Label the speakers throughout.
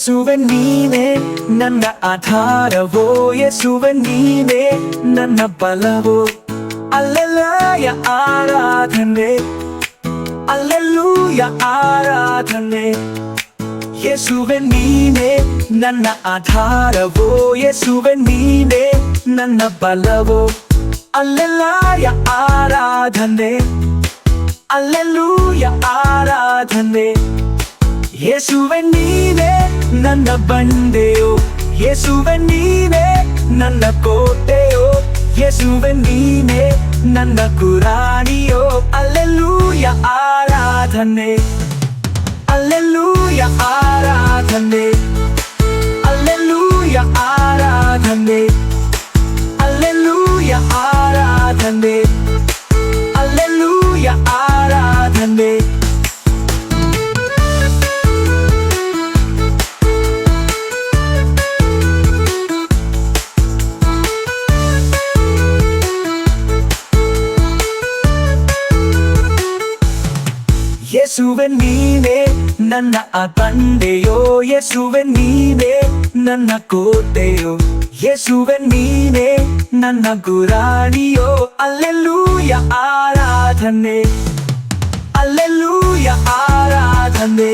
Speaker 1: ಯೇಸುವೆ ನೀನೇ ನನ್ನ ಆಧಾರವೋ, ಯೇಸುವೆ ನೀನೇ ನನ್ನ ಬಲವೋ. ಅಲ್ಲೆಲೂಯ ಆರಾಧನೆ, ಅಲ್ಲೆಲೂಯ ಆರಾಧನೆ. ಯೇಸುವೆ ನೀನೇ ನನ್ನ ಆಧಾರವೋ, ಯೇಸುವೆ ನೀನೇ ನನ್ನ ಬಲವೋ. ಅಲ್ಲೆಲೂಯ ಆರಾಧನೆ, ಅಲ್ಲೆಲೂಯ ಆರಾಧನೆ. ಯೇಸುವೆ ನೀನೇ ನನ್ನ ಬಂಡೆಯೋ, ಯೇಸುವೆ ನೀನೇ ನನ್ನ ಕೋಟೆಯೋ, ಯೇಸುವೆ ನೀನೇ ನನ್ನ ಗುರಾಣಿಯೋ. ಅಲ್ಲೆಲೂಯ ಆರಾಧನೆ, ಅಲ್ಲೆಲೂಯ ಆರಾಧನೆ, ಅಲ್ಲೆಲೂಯ ಆರಾಧನೆ, ಅಲ್ಲೆಲೂಯ ಆರಾಧನೆ, ಅಲ್ಲೆಲೂಯ ಆರಾಧನೆ. ಯೇಸುವೆ ನೀನೇ ನನ್ನ ಬಂಡೆಯೋ, ಯೇಸುವೆ ನೀನೇ ನನ್ನ ಕೋಟೆಯೋ, ಯೇಸುವೆ ನೀನೇ ನನ್ನ ಗುರಾಣಿಯೋ. ಅಲ್ಲೆಲೂಯ ಆರಾಧನೆ, ಅಲ್ಲೆಲೂಯ ಆರಾಧನೆ,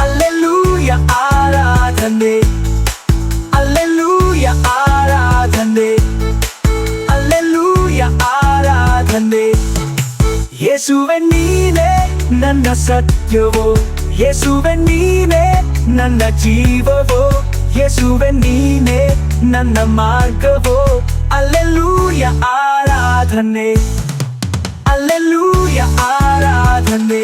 Speaker 1: ಅಲ್ಲೆಲೂಯ ಆರಾಧನೆ, ಅಲ್ಲೆಲೂಯ ಆರಾಧನೆ, ಅಲ್ಲೆಲೂಯ ಆರಾಧನೆ. ಯೇಸುವೆ ನೀನೇ ನನ್ನ ಸತ್ಯವೋ, ಯೇಸುವೆ ನೀನೇ ನನ್ನ ಜೀವವೋ, ಯೇಸುವೆ ನೀನೇ ನನ್ನ ಮಾರ್ಗವೋ. ಅಲ್ಲೆಲೂಯ ಆರಾಧನೆ, ಅಲ್ಲೆಲೂಯ ಆರಾಧನೆ.